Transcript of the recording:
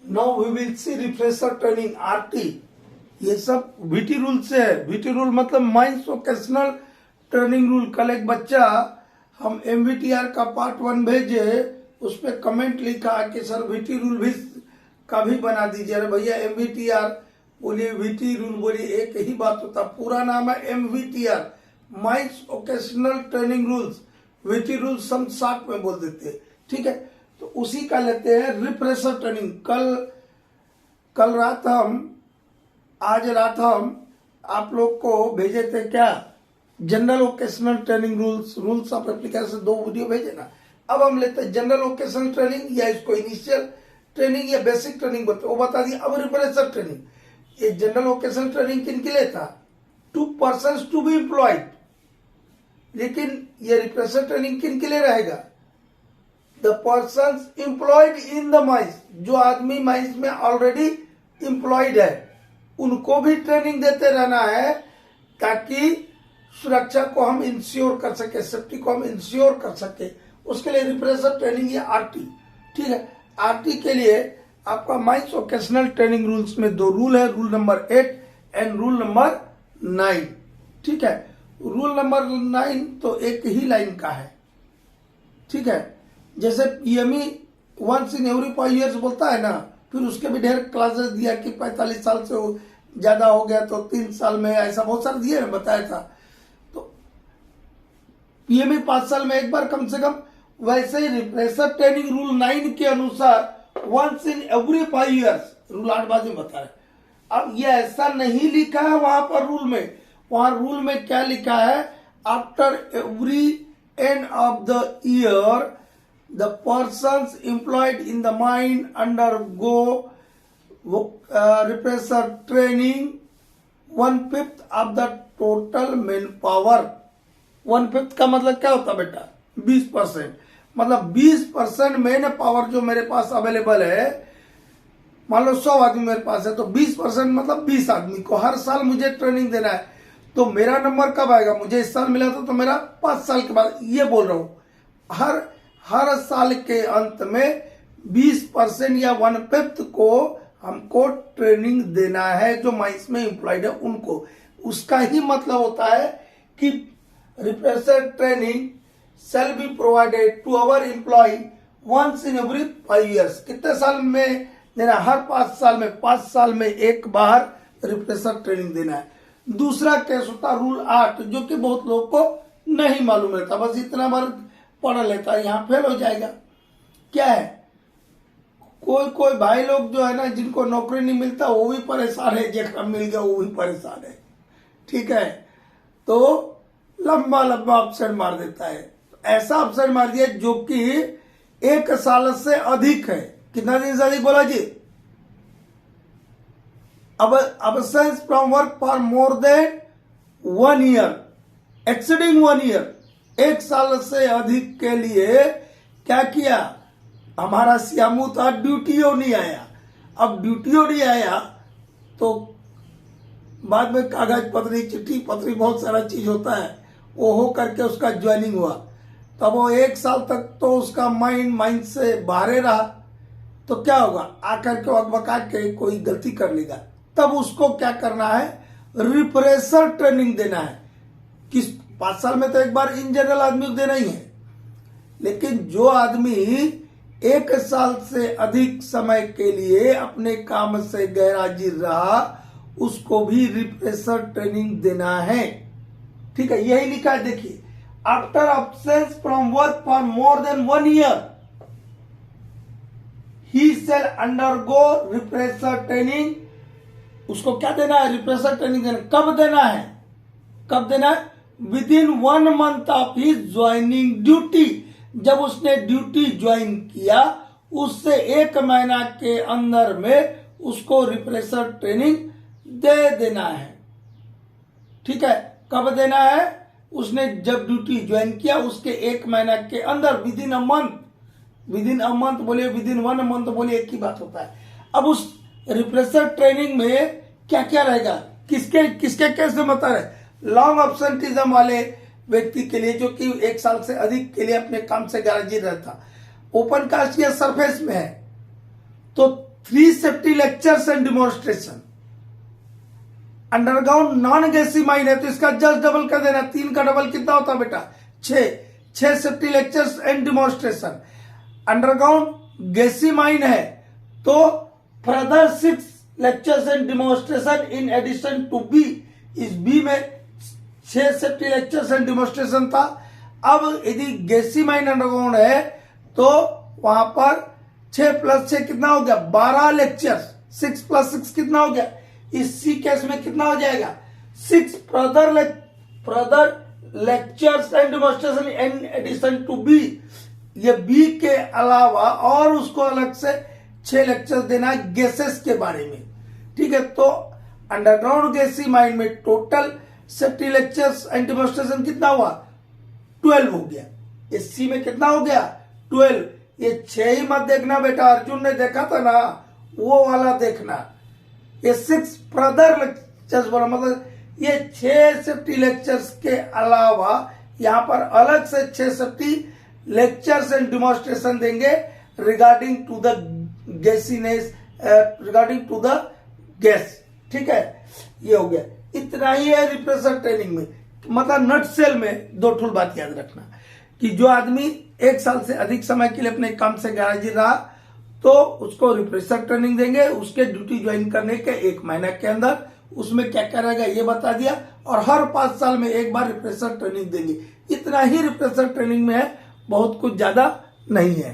Now we will see refresher training RT. ये सब VT rule से है। वीटी रूल मतलब माइंड्स वोकेशनल ट्रेनिंग रूल। कल एक बच्चा हम एमवीटीआर का पार्ट 1 भेजे, उस पर कमेंट लिखा कि सर वीटी रूल भी का भी बना दीजिए। अरे भैया एमवीटीआर बोलिए वीटी रूल बोलिए एक ही बात होता। पूरा नाम है MVTR, mines vocational training rules. VT rules हम शॉर्ट में बोल देते हैं, ठीक है। तो उसी का लेते हैं रिफ्रेशर ट्रेनिंग। कल रात आज रात हम आप लोग को भेजे थे क्या, general vocational training rules of application 2 video भेजे ना। अब हम लेते हैं जनरल वोकेशनल ट्रेनिंग, या इसको इनिशियल ट्रेनिंग या बेसिक ट्रेनिंग बोलते, वो बता दिया। अब रिफ्रेशर ट्रेनिंग, ये जनरल वोकेशनल ट्रेनिंग किन के लिए था, 2 persons टू बी एम्प्लॉयड। लेकिन ये रिफ्रेशर ट्रेनिंग किन के लिए रहेगा, the persons employed in the mines, जो आदमी माइंस में ऑलरेडी एम्प्लॉयड है उनको भी ट्रेनिंग देते रहना है, ताकि सुरक्षा को हम इंश्योर कर सके, सेफ्टी को हम इंश्योर कर सके। उसके लिए रिफ्रेशर ट्रेनिंग या आरटी, ठीक है। आरटी के लिए आपका माइंस वोकेशनल ट्रेनिंग रूल्स में 2 रूल है, rule number 8 and rule number 9, ठीक है। रूल नंबर 9 तो एक ही लाइन का है, ठीक है। जैसे PME once in every 5 years बोलता है ना, फिर उसके भी ढेर क्लासेस दिया कि 45 साल से ज्यादा हो गया तो 3 साल में, ऐसा बहुत सारे दिए, बताया था। तो पीएमई 5 साल में एक बार कम से कम, वैसे ही रिफ्रेशर ट्रेनिंग रूल 9 के अनुसार once in every 5 years, rule 8 बाद में बता रहे। अब ये ऐसा नहीं लिखा है वहां पर रूल में, वहां रूल में क्या लिखा है, after every end of the year the persons employed in the mine undergo refresher training 1/5 of the total manpower। 1/5 का मतलब क्या होता बेटा, 20%। मतलब 20% मैन पावर जो मेरे पास अवेलेबल है, मान लो 100 आदमी मेरे पास है, तो 20% मतलब 20 आदमी को हर साल मुझे ट्रेनिंग देना है। तो मेरा नंबर कब आएगा, मुझे इस साल मिला था तो मेरा 5 साल के बाद, ये बोल रहा हूं। हर साल के अंत में 20% या 1/5 को हमको ट्रेनिंग देना है, जो माइंस में एम्प्लॉयड है उनको। उसका ही मतलब होता है कि refresher training shall be provided to our employ once in every 5 years। कितने साल में देना, हर 5 साल में एक बार रिफ्रेशर ट्रेनिंग देना है। दूसरा केस होता रूल 8, जो कि बहुत लोगों को नहीं मालूम रहता, बस इतना बार पढ़ लेता है, यहाँ फेल हो जाएगा। क्या है, कोई भाई लोग जो है ना, जिनको नौकरी नहीं मिलता वो भी परेशान है, जेकरा मिल गया वो भी परेशान है, ठीक है। तो लंबा अवसर मार देता है। ऐसा अवसर मार दिया जो कि 1 साल से अधिक है। कितना दिन से अधिक बोला जी, अब absence from work for more than 1 year, exceeding 1 year, 1 साल से अधिक के लिए क्या किया, हमारा श्यामू था ड्यूटियों नहीं आया। अब ड्यूटियों नहीं आया तो बाद में कागज पत्री, चिट्ठी पत्री, बहुत सारा चीज होता है, वो हो करके उसका ज्वाइनिंग हुआ। तब वो 1 साल तक तो उसका माइंड से बाहर रहा, तो क्या होगा, आकर के अकबका के कोई गलती कर लेगा, तब उसको क्या करना है, रिफ्रेशर ट्रेनिंग देना है। किस 5 साल में तो एक बार इन जनरल आदमी को देना ही है, लेकिन जो आदमी 1 साल से अधिक समय के लिए अपने काम से गैरहाजिर रहा, उसको भी रिफ्रेशर ट्रेनिंग देना है, ठीक है। यही लिखा है, देखिए, after absence from work for more than 1 year he shall undergo refresher training. उसको क्या देना है, रिफ्रेशर ट्रेनिंग देना। कब देना है, with in 1 month of his joining duty. जब उसने ड्यूटी ज्वाइन किया, उससे 1 महीना के अंदर में उसको रिफ्रेशर ट्रेनिंग दे देना है, ठीक है। कब देना है, उसने जब ड्यूटी ज्वाइन किया उसके 1 महीना के अंदर, विद इन अ मंथ बोलिए, विद इन 1 month बोलिए, एक ही बात होता है। अब उस रिफ्रेशर ट्रेनिंग में क्या क्या रहेगा, किसके केस में बता रहे, लॉन्ग एब्सेंटिज्म वाले व्यक्ति के लिए, जो कि 1 साल से अधिक के लिए अपने काम से गैरहाजिर रहता, ओपन कास्ट या सरफेस में है, तो 3 safety lectures and demonstration. Underground non gassy mine है तो इसका जस्ट डबल कर देना, 3 का डबल कितना होता है बेटा 6 safety lectures and demonstration. Underground gassy mine है तो further 6 lectures and demonstration in addition to B. इस बी में 6 सेफ्टी लेक्चर्स एंड डिमॉन्स्ट्रेशन था। अब यदि गैसी माइन अंडरग्राउंड है तो वहां पर 6 + 6 कितना हो गया 12 लेक्चर्स, 6 + 6 कितना हो गया। इस सी केस में कितना हो जाएगा 6 further lectures and demonstration in addition to B. ये बी के अलावा और उसको अलग से 6 लेक्चर देना है गैसेस के बारे में, ठीक है। तो अंडरग्राउंड गैसी माइन में total safety lectures and demonstration कितना हुआ 12 हो गया। इस सी में कितना हो गया 12। ये 6 ही मत देखना बेटा, अर्जुन ने देखा था ना वो वाला देखना। ये 6 फर्दर लेक्चर्स बोला मतलब ये 6 सेफ्टी लेक्चर्स के अलावा यहां पर अलग से 6 सेफ्टी लेक्चर्स एंड डिमॉन्स्ट्रेशन देंगे regarding to the gassiness, regarding to the gas, ठीक है। ये हो गया, इतना ही है रिप्रेशर ट्रेनिंग में। मतलब नट सेल में 2 ठुल बात याद रखना कि जो आदमी 1 साल से अधिक समय के लिए अपने काम से गैरहाजिर रहा तो उसको रिप्रेशर ट्रेनिंग देंगे। उसके ड्यूटी ज्वाइन करने के 1 महीने के अंदर उसमें क्या क्या रहेगा ये बता दिया, और हर 5 साल में 1 बार रिप्रेशर ट्रेनिंग देंगे। इतना ही रिप्रेशर ट्रेनिंग में है, बहुत कुछ ज्यादा नहीं है।